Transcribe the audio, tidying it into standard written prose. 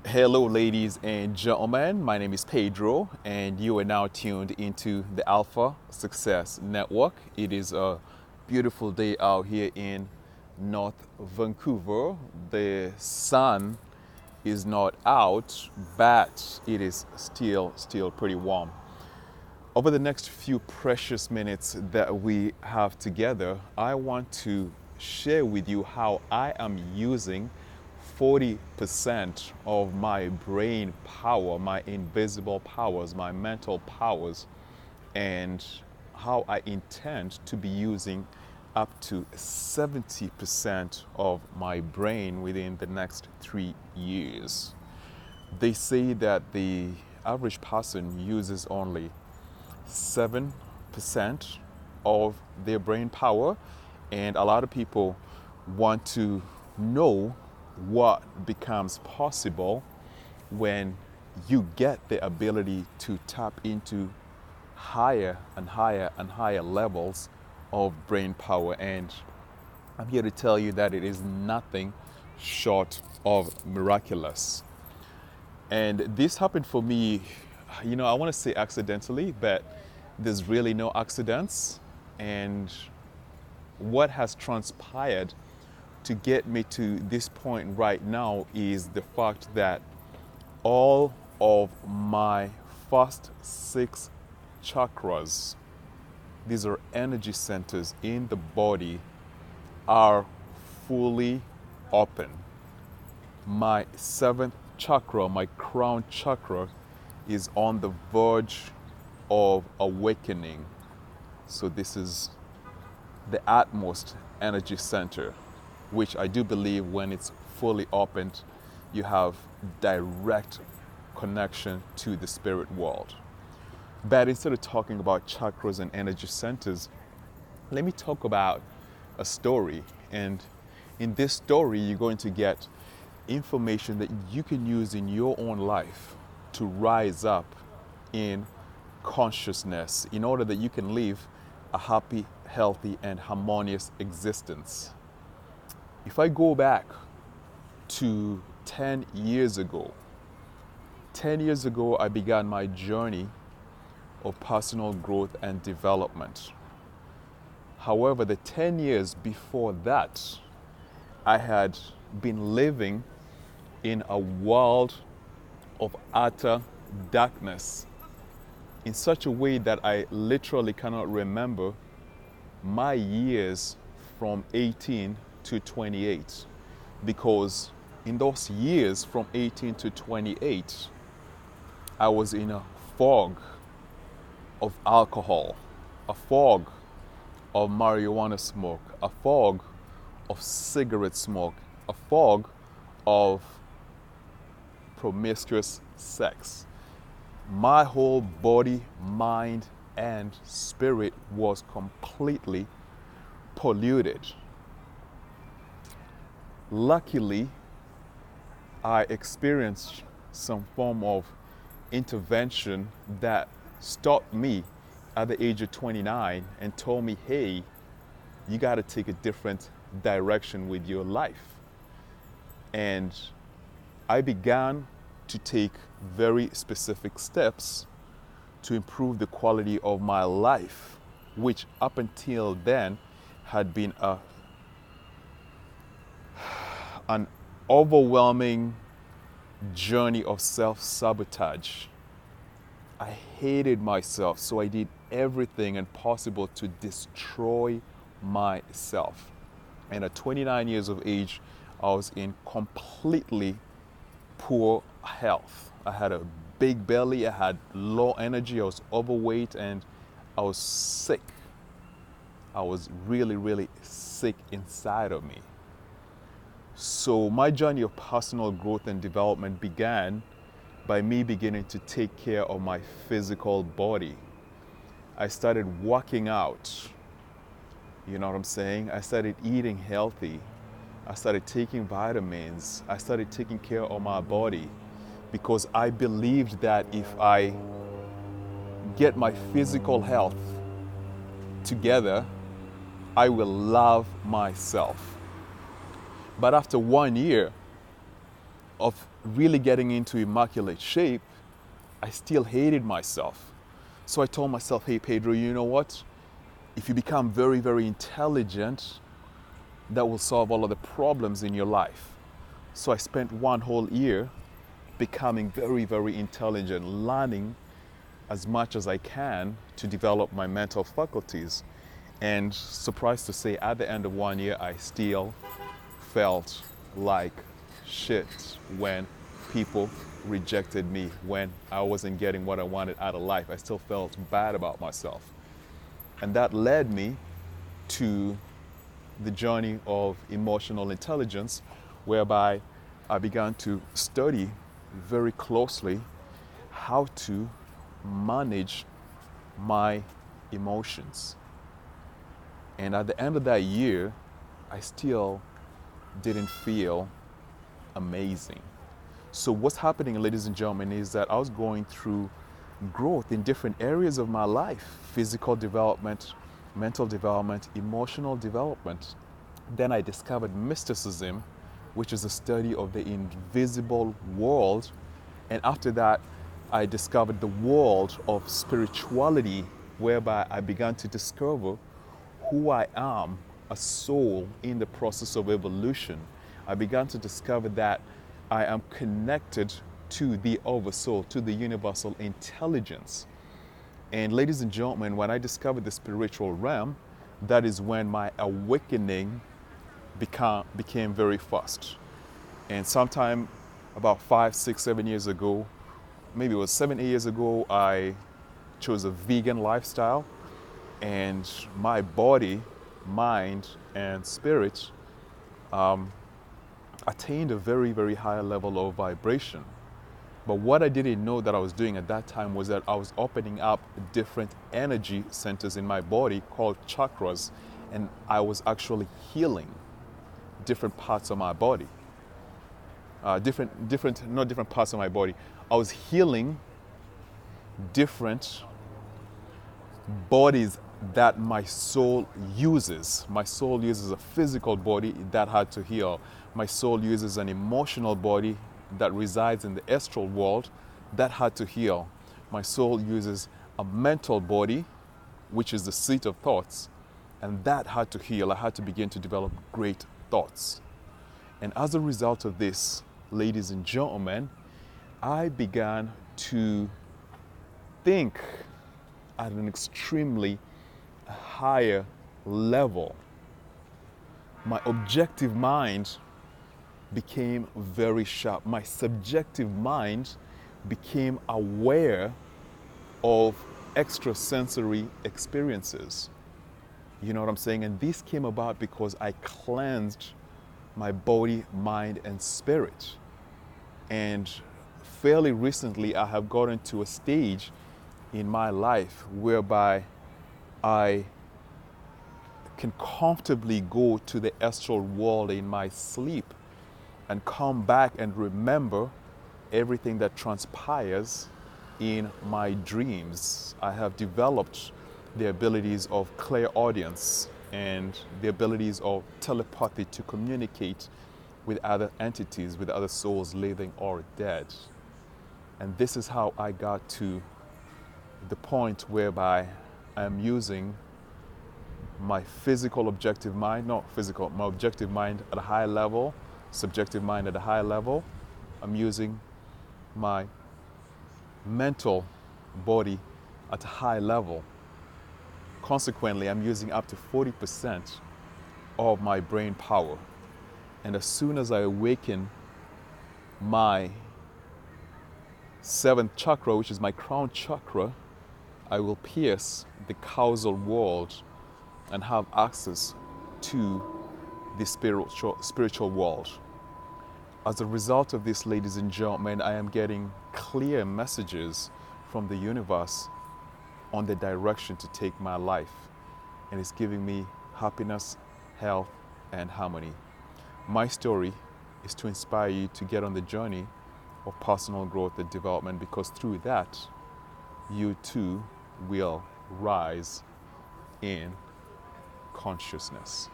Hello, ladies and gentlemen. My name is Pedro, and you are now tuned into the Alpha Success Network. It is a beautiful day out here in North Vancouver. The sun is not out, but it is still pretty warm. Over the next few precious minutes that we have together, I want to share with you how I am using 40% of my brain power, my invisible powers, my mental powers, and how I intend to be using up to 70% of my brain within the next 3 years. They say that the average person uses only 7% of their brain power, and a lot of people want to know what becomes possible when you get the ability to tap into higher and higher and higher levels of brain power. And I'm here to tell you that it is nothing short of miraculous. And this happened for me, I want to say accidentally, but there's really no accidents. And what has transpired to get me to this point right now is the fact that all of my first 6 chakras, these are energy centers in the body, are fully open. My 7th chakra, my crown chakra, is on the verge of awakening. So this is the utmost energy center, which I do believe when it's fully opened, you have direct connection to the spirit world. But instead of talking about chakras and energy centers, let me talk about a story. And in this story, you're going to get information that you can use in your own life to rise up in consciousness in order that you can live a happy, healthy, and harmonious existence. If I go back to 10 years ago, I began my journey of personal growth and development. However, the 10 years before that, I had been living in a world of utter darkness in such a way that I literally cannot remember my years from 18 to 28, because in those years from 18 to 28, I was in a fog of alcohol, a fog of marijuana smoke, a fog of cigarette smoke, a fog of promiscuous sex. My whole body, mind, and spirit was completely polluted. Luckily, I experienced some form of intervention that stopped me at the age of 29 and told me, hey, you got to take a different direction with your life. And I began to take very specific steps to improve the quality of my life, which up until then had been an overwhelming journey of self-sabotage. I hated myself, so I did everything impossible to destroy myself. And at 29 years of age, I was in completely poor health. I had a big belly, I had low energy, I was overweight, and I was sick. I was really sick inside of me. So my journey of personal growth and development began by me beginning to take care of my physical body. I started working out. You know what I'm saying? I started eating healthy. I started taking vitamins. I started taking care of my body because I believed that if I get my physical health together, I will love myself. But after 1 year, of really getting into immaculate shape, I still hated myself. So I told myself, hey, Pedro, you know what? If you become very, very intelligent, that will solve all of the problems in your life. So I spent 1 whole year becoming very, very intelligent, learning as much as I can to develop my mental faculties. And surprised to say, at the end of 1 year, I still felt like shit when people rejected me, when I wasn't getting what I wanted out of life. I still felt bad about myself. And that led me to the journey of emotional intelligence, whereby I began to study very closely how to manage my emotions. And at the end of that year, I still didn't feel amazing. So what's happening, ladies and gentlemen, is that I was going through growth in different areas of my life: physical development, mental development, emotional development. Then I discovered mysticism, which is the study of the invisible world. And after that, I discovered the world of spirituality, whereby I began to discover who I am, a soul in the process of evolution. I began to discover that I am connected to the oversoul, to the universal intelligence. And ladies and gentlemen, when I discovered the spiritual realm, that is when my awakening became very fast. And sometime about 5, 6, 7 years ago, maybe it was 7, 8 years ago, I chose a vegan lifestyle, and my body, mind, and spirit attained a very, very high level of vibration. But what I didn't know that I was doing at that time was that I was opening up different energy centers in my body called chakras, and I was actually healing different parts of my body. Not different parts of my body. I was healing different bodies that my soul uses. My soul uses a physical body that had to heal. My soul uses an emotional body that resides in the astral world that had to heal. My soul uses a mental body, which is the seat of thoughts, and that had to heal. I had to begin to develop great thoughts. And as a result of this, ladies and gentlemen, I began to think at an extremely higher level. My objective mind became very sharp. My subjective mind became aware of extrasensory experiences. You know what I'm saying? And this came about because I cleansed my body, mind, and spirit. And fairly recently, I have gotten to a stage in my life whereby I can comfortably go to the astral world in my sleep and come back and remember everything that transpires in my dreams. I have developed the abilities of clairaudience and the abilities of telepathy to communicate with other entities, with other souls living or dead. And this is how I got to the point whereby I'm using my physical objective mind, my objective mind at a high level, subjective mind at a high level. I'm using my mental body at a high level. Consequently, I'm using up to 40% of my brain power. And as soon as I awaken my 7th chakra, which is my crown chakra, I will pierce the causal world and have access to the spiritual world. As a result of this, ladies and gentlemen, I am getting clear messages from the universe on the direction to take my life. And it's giving me happiness, health, and harmony. My story is to inspire you to get on the journey of personal growth and development, because through that, you too will rise in consciousness.